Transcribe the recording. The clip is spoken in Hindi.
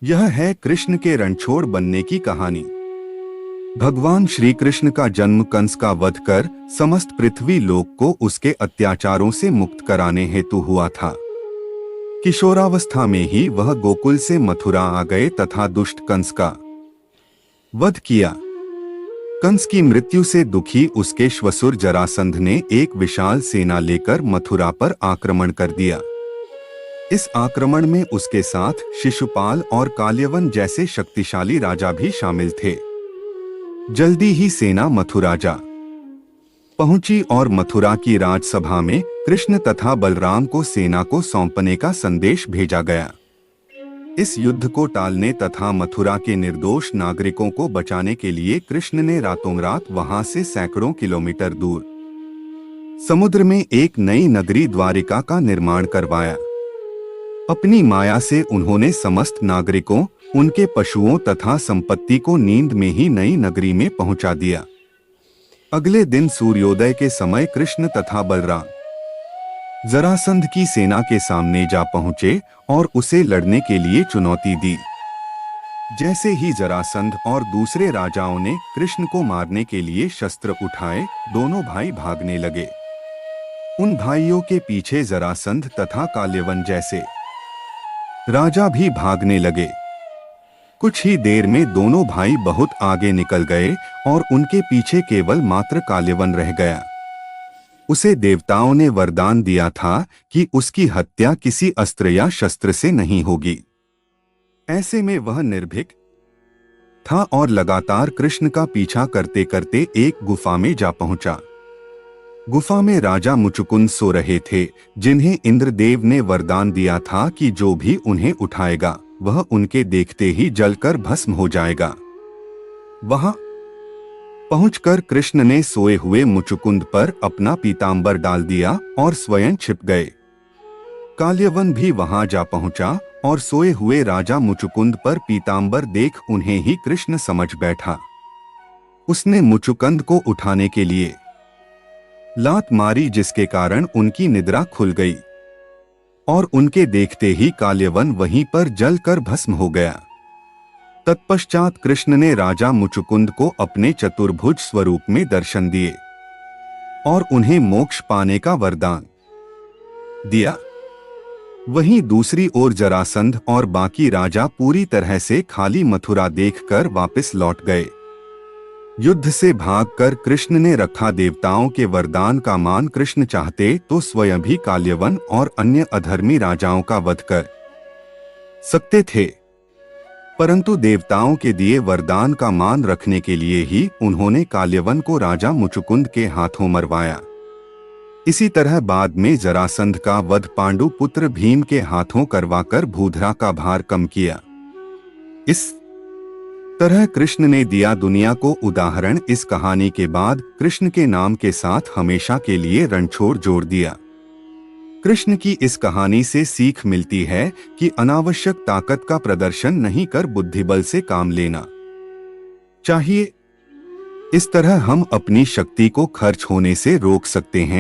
यह है कृष्ण के रणछोड़ बनने की कहानी। भगवान श्री कृष्ण का जन्म कंस का वध कर समस्त पृथ्वी लोक को उसके अत्याचारों से मुक्त कराने हेतु हुआ था। किशोरावस्था में ही वह गोकुल से मथुरा आ गए तथा दुष्ट कंस का वध किया। कंस की मृत्यु से दुखी उसके श्वसुर जरासंध ने एक विशाल सेना लेकर मथुरा पर आक्रमण कर दिया। इस आक्रमण में उसके साथ शिशुपाल और काल्यवन जैसे शक्तिशाली राजा भी शामिल थे। जल्दी ही सेना मथुरा जा पहुंची और मथुरा की राजसभा में कृष्ण तथा बलराम को सेना को सौंपने का संदेश भेजा गया। इस युद्ध को टालने तथा मथुरा के निर्दोष नागरिकों को बचाने के लिए कृष्ण ने रातों रात वहां से सैकड़ों किलोमीटर दूर समुद्र में एक नई नगरी द्वारिका का निर्माण करवाया। अपनी माया से उन्होंने समस्त नागरिकों, उनके पशुओं तथा संपत्ति को नींद में ही नई नगरी में पहुंचा दिया। अगले दिन सूर्योदय के समय कृष्ण तथा बलराम जरासंध की सेना के सामने जा पहुंचे और उसे लड़ने के लिए चुनौती दी। जैसे ही जरासंध और दूसरे राजाओं ने कृष्ण को मारने के लिए शस्त्र उठाए, दोनों भाई भागने लगे। उन भाइयों के पीछे जरासंध तथा काल्यवन जैसे राजा भी भागने लगे। कुछ ही देर में दोनों भाई बहुत आगे निकल गए और उनके पीछे केवल मात्र काल्यवन रह गया। उसे देवताओं ने वरदान दिया था कि उसकी हत्या किसी अस्त्र या शस्त्र से नहीं होगी। ऐसे में वह निर्भीक था और लगातार कृष्ण का पीछा करते करते एक गुफा में जा पहुंचा। गुफा में राजा मुचुकुंद सो रहे थे, जिन्हें इंद्रदेव ने वरदान दिया था कि जो भी उन्हें उठाएगा वह उनके देखते ही जलकर भस्म हो जाएगा। वहां पहुंचकर कृष्ण ने सोए हुए मुचुकुंद पर अपना पीतांबर डाल दिया और स्वयं छिप गए। काल्यवन भी वहां जा पहुंचा और सोए हुए राजा मुचुकुंद पर पीतांबर देख उन्हें ही कृष्ण समझ बैठा। उसने मुचुकुंद को उठाने के लिए लात मारी, जिसके कारण उनकी निद्रा खुल गई और उनके देखते ही काल्यवन वहीं पर जलकर भस्म हो गया। तत्पश्चात कृष्ण ने राजा मुचुकुंद को अपने चतुर्भुज स्वरूप में दर्शन दिए और उन्हें मोक्ष पाने का वरदान दिया। वहीं दूसरी ओर जरासंध और बाकी राजा पूरी तरह से खाली मथुरा देखकर वापस लौट गए। युद्ध से भागकर कृष्ण ने रखा। देवताओं के वरदान का मान कृष्ण चाहते तो स्वयं भी काल्यवन और अन्य अधर्मी राजाओं का वध कर सकते थे, परंतु देवताओं के दिए वरदान का मान रखने के लिए ही उन्होंने काल्यवन को राजा मुचुकुंद के हाथों मरवाया। इसी तरह बाद में जरासंध का वध पांडु पुत्र भीम के हाथों करवाकर भूधरा का भार कम किया। इस तरह कृष्ण ने दिया दुनिया को उदाहरण। इस कहानी के बाद कृष्ण के नाम के साथ हमेशा के लिए रणछोड़ जोड़ दिया। कृष्ण की इस कहानी से सीख मिलती है कि अनावश्यक ताकत का प्रदर्शन नहीं कर बुद्धिबल से काम लेना चाहिए। इस तरह हम अपनी शक्ति को खर्च होने से रोक सकते हैं।